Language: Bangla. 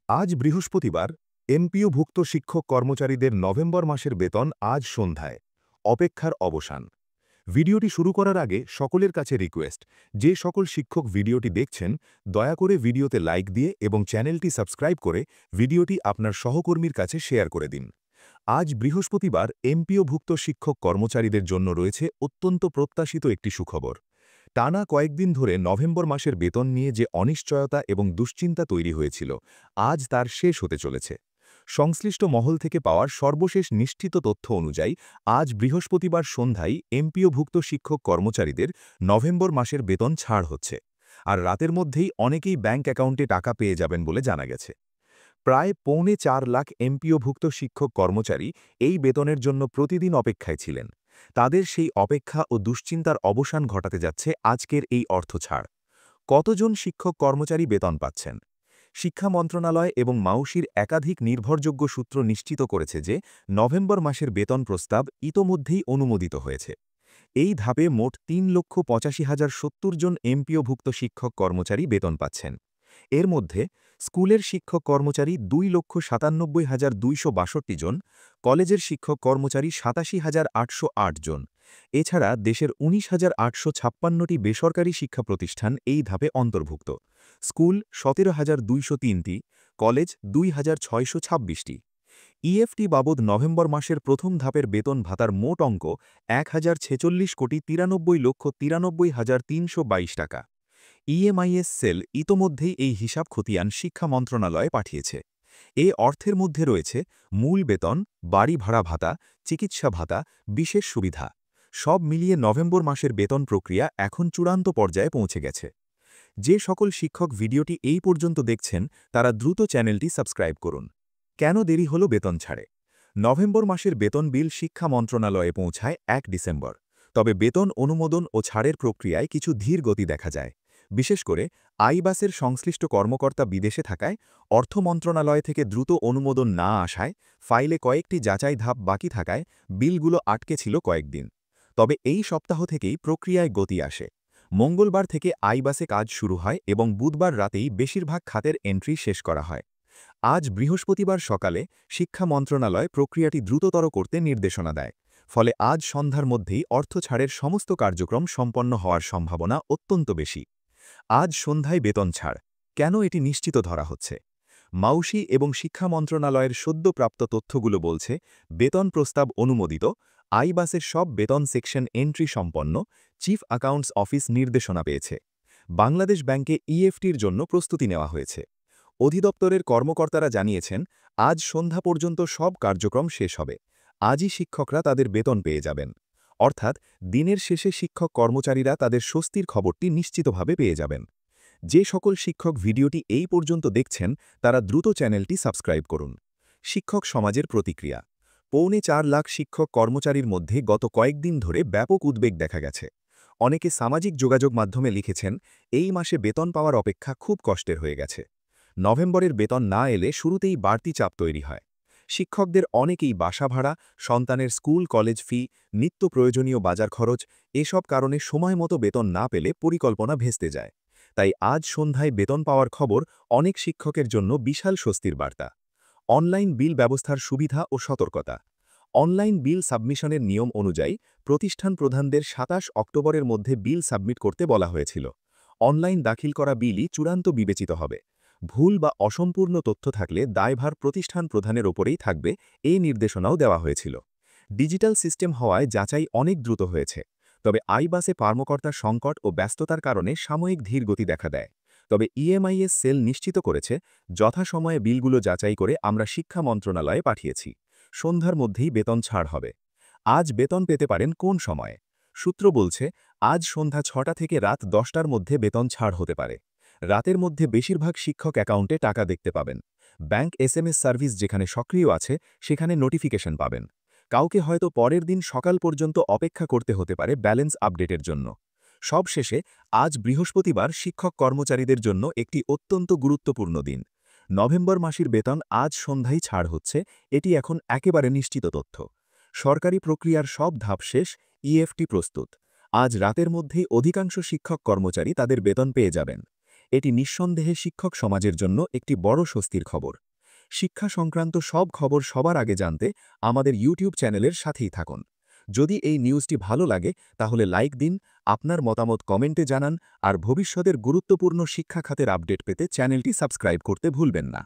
আজ বৃহস্পতিবার এমপিওভুক্ত শিক্ষক কর্মচারীদের নভেম্বর মাসের বেতন আজ সন্ধ্যায়। অপেক্ষার অবসান। ভিডিওটি শুরু করার আগে সকলের কাছে রিকোয়েস্ট, যে সকল শিক্ষক ভিডিওটি দেখছেন দয়া করে ভিডিওতে লাইক দিয়ে এবং চ্যানেলটি সাবস্ক্রাইব করে ভিডিওটি আপনার সহকর্মীর কাছে শেয়ার করে দিন। আজ বৃহস্পতিবার এমপিওভুক্ত শিক্ষক কর্মচারীদের জন্য রয়েছে অত্যন্ত প্রত্যাশিত একটি সুখবর। টানা কয়েকদিন ধরে নভেম্বর মাসের বেতন নিয়ে যে অনিশ্চয়তা এবং দুশ্চিন্তা তৈরি হয়েছিল, আজ তার শেষ হতে চলেছে। সংশ্লিষ্ট মহল থেকে পাওয়ার সর্বশেষ নিশ্চিত তথ্য অনুযায়ী আজ বৃহস্পতিবার সন্ধ্যায় এমপিওভুক্ত শিক্ষক কর্মচারীদের নভেম্বর মাসের বেতন ছাড় হচ্ছে। আর রাতের মধ্যেই অনেকেই ব্যাংক অ্যাকাউন্টে টাকা পেয়ে যাবেন বলে জানা গেছে। প্রায় 4.25 লাখ এমপিওভুক্ত শিক্ষক কর্মচারী এই বেতনের জন্য প্রতিদিন অপেক্ষায় ছিলেন। তাদের সেই অপেক্ষা ও দুশ্চিন্তার অবসান ঘটাতে যাচ্ছে আজকের এই অর্থ ছাড়। কতজন শিক্ষক কর্মচারী বেতন পাচ্ছেন? শিক্ষা মন্ত্রণালয় এবং মাউসির একাধিক নির্ভরযোগ্য সূত্র নিশ্চিত করেছে যে নভেম্বর মাসের বেতন প্রস্তাব ইতোমধ্যেই অনুমোদিত হয়েছে। এই ধাপে মোট 3,85,070 জন এমপিওভুক্ত শিক্ষক কর্মচারী বেতন পাচ্ছেন। এর মধ্যে স্কুলের শিক্ষক কর্মচারী 2,97,262 জন, কলেজের শিক্ষক কর্মচারী 87,808 জন। এছাড়া দেশের 19,856টি বেসরকারি শিক্ষা প্রতিষ্ঠান এই ধাপে অন্তর্ভুক্ত। স্কুল 17,203টি, কলেজ 2,626টি। ইএফটি বাবদ নভেম্বর মাসের প্রথম ধাপের বেতন ভাতার মোট অঙ্ক 1,46,93,93,322 টাকা। ইএমআইএস সেল ইতোমধ্যেই এই হিসাব খতিয়ান শিক্ষা মন্ত্রণালয়ে পাঠিয়েছে। এ অর্থের মধ্যে রয়েছে মূল বেতন, বাড়ি ভাড়া ভাতা, চিকিৎসা ভাতা, বিশেষ সুবিধা। সব মিলিয়ে নভেম্বর মাসের বেতন প্রক্রিয়া এখন চূড়ান্ত পর্যায়ে পৌঁছে গেছে। যে সকল শিক্ষক ভিডিওটি এই পর্যন্ত দেখছেন তারা দ্রুত চ্যানেলটি সাবস্ক্রাইব করুন। কেন দেরি হল বেতন ছাড়ে? নভেম্বর মাসের বেতন বিল শিক্ষা মন্ত্রণালয়ে পৌঁছায় 1 ডিসেম্বর। তবে বেতন অনুমোদন ও ছাড়ের প্রক্রিয়ায় কিছু ধীর গতি দেখা যায়। বিশেষ করে আইবাসের সংশ্লিষ্ট কর্মকর্তা বিদেশে থাকায়, অর্থ মন্ত্রণালয় থেকে দ্রুত অনুমোদন না আসায়, ফাইলে কয়েকটি যাচাই ধাপ বাকি থাকায় বিলগুলো আটকে ছিল কয়েকদিন। তবে এই সপ্তাহ থেকেই প্রক্রিয়ায় গতি আসে। মঙ্গলবার থেকে আইবাসে কাজ শুরু হয় এবং বুধবার রাতেই বেশিরভাগ খাতের এন্ট্রি শেষ করা হয়। আজ বৃহস্পতিবার সকালে শিক্ষা মন্ত্রণালয় প্রক্রিয়াটি দ্রুততর করতে নির্দেশনা দেয়। ফলে আজ সন্ধ্যার মধ্যেই অর্থ ছাড়ের সমস্ত কার্যক্রম সম্পন্ন হওয়ার সম্ভাবনা অত্যন্ত বেশি। আজ সন্ধ্যায় বেতন ছাড়। কেন এটি নিশ্চিত ধরা হচ্ছে? মাউসি এবং শিক্ষা মন্ত্রণালয়ের সদ্যপ্রাপ্ত তথ্যগুলো বলছে, বেতন প্রস্তাব অনুমোদিত, আইবাসের সব বেতন সেকশন এন্ট্রি সম্পন্ন, চিফ অ্যাকাউন্টস অফিস নির্দেশনা পেয়েছে। বাংলাদেশ ব্যাংকে ইএফটির জন্য প্রস্তুতি নেওয়া হয়েছে। অধিদপ্তরের কর্মকর্তারা জানিয়েছেন, আজ সন্ধ্যা পর্যন্ত সব কার্যক্রম শেষ হবে। আজই শিক্ষকরা তাদের বেতন পেয়ে যাবেন। অর্থাৎ দিনের শেষে শিক্ষক কর্মচারীরা তাদের স্বস্তির খবরটি নিশ্চিতভাবে পেয়ে যাবেন। যে সকল শিক্ষক ভিডিওটি এই পর্যন্ত দেখছেন তারা দ্রুত চ্যানেলটি সাবস্ক্রাইব করুন। শিক্ষক সমাজের প্রতিক্রিয়া। 4.25 লাখ শিক্ষক কর্মচারীর মধ্যে গত কয়েকদিন ধরে ব্যাপক উদ্বেগ দেখা গেছে। অনেকে সামাজিক যোগাযোগ মাধ্যমে লিখেছেন, এই মাসে বেতন পাওয়ার অপেক্ষা খুব কষ্টের হয়ে গেছে। নভেম্বরের বেতন না এলে শুরুতেই বাড়তি চাপ তৈরি হয়। শিক্ষকদের অনেকেই বাসা ভাড়া, সন্তানের স্কুল কলেজ ফি, নিত্য প্রয়োজনীয় বাজার খরচ, এসব কারণে সময় মতো বেতন না পেলে পরিকল্পনা ভেস্তে যায়। তাই আজ সন্ধ্যায় বেতন পাওয়ার খবর অনেক শিক্ষকের জন্য বিশাল স্বস্তির বার্তা। অনলাইন বিল ব্যবস্থার সুবিধা ও সতর্কতা। অনলাইন বিল সাবমিশনের নিয়ম অনুযায়ী প্রতিষ্ঠান প্রধানদের 27 অক্টোবরের মধ্যে বিল সাবমিট করতে বলা হয়েছিল। অনলাইন দাখিল করা বিলই চূড়ান্ত বিবেচিত হবে। ভুল বা অসম্পূর্ণ তথ্য থাকলে দায়ভার প্রতিষ্ঠান প্রধানের ওপরেই থাকবে, এই নির্দেশনাও দেওয়া হয়েছিল। ডিজিটাল সিস্টেম হওয়ায় যাচাই অনেক দ্রুত হয়েছে। তবে আইবাসে কর্মকর্তার সংকট ও ব্যস্ততার কারণে সাময়িক ধীর গতি দেখা দেয়। তবে ইএমআইএস সেল নিশ্চিত করেছে, যথাসময়ে বিলগুলো যাচাই করে আমরা শিক্ষা মন্ত্রণালয়ে পাঠিয়েছি। সন্ধ্যার মধ্যেই বেতন ছাড় হবে। আজ বেতন পেতে পারেন কোন সময়ে? সূত্র বলছে, আজ সন্ধ্যা 6টা থেকে রাত 10টার মধ্যে বেতন ছাড় হতে পারে। রাতের মধ্যে বেশিরভাগ শিক্ষক অ্যাকাউন্টে টাকা দেখতে পাবেন। ব্যাংক এসএমএস সার্ভিস যেখানে সক্রিয় আছে সেখানে নোটিফিকেশন পাবেন। কাউকে হয়তো পরের দিন সকাল পর্যন্ত অপেক্ষা করতে হতে পারে ব্যালেন্স আপডেটের জন্য। সবশেষে আজ বৃহস্পতিবার শিক্ষক কর্মচারীদের জন্য একটি অত্যন্ত গুরুত্বপূর্ণ দিন। নভেম্বর মাসের বেতন আজ সন্ধ্যায় ছাড় হচ্ছে, এটি এখন একেবারে নিশ্চিত তথ্য। সরকারি প্রক্রিয়ার সব ধাপ শেষ, ইএফটি প্রস্তুত। আজ রাতের মধ্যেই অধিকাংশ শিক্ষক কর্মচারী তাদের বেতন পেয়ে যাবেন। এটি নিঃসন্দেহে শিক্ষক সমাজের জন্য একটি বড় স্বস্তির খবর। শিক্ষা সংক্রান্ত সব খবর সবার আগে জানতে আমাদের ইউটিউব চ্যানেলের সাথেই থাকুন। যদি এই নিউজটি ভালো লাগে তাহলে লাইক দিন, আপনার মতামত কমেন্টে জানান আর ভবিষ্যতের গুরুত্বপূর্ণ শিক্ষা খাতের আপডেট পেতে চ্যানেলটি সাবস্ক্রাইব করতে ভুলবেন না।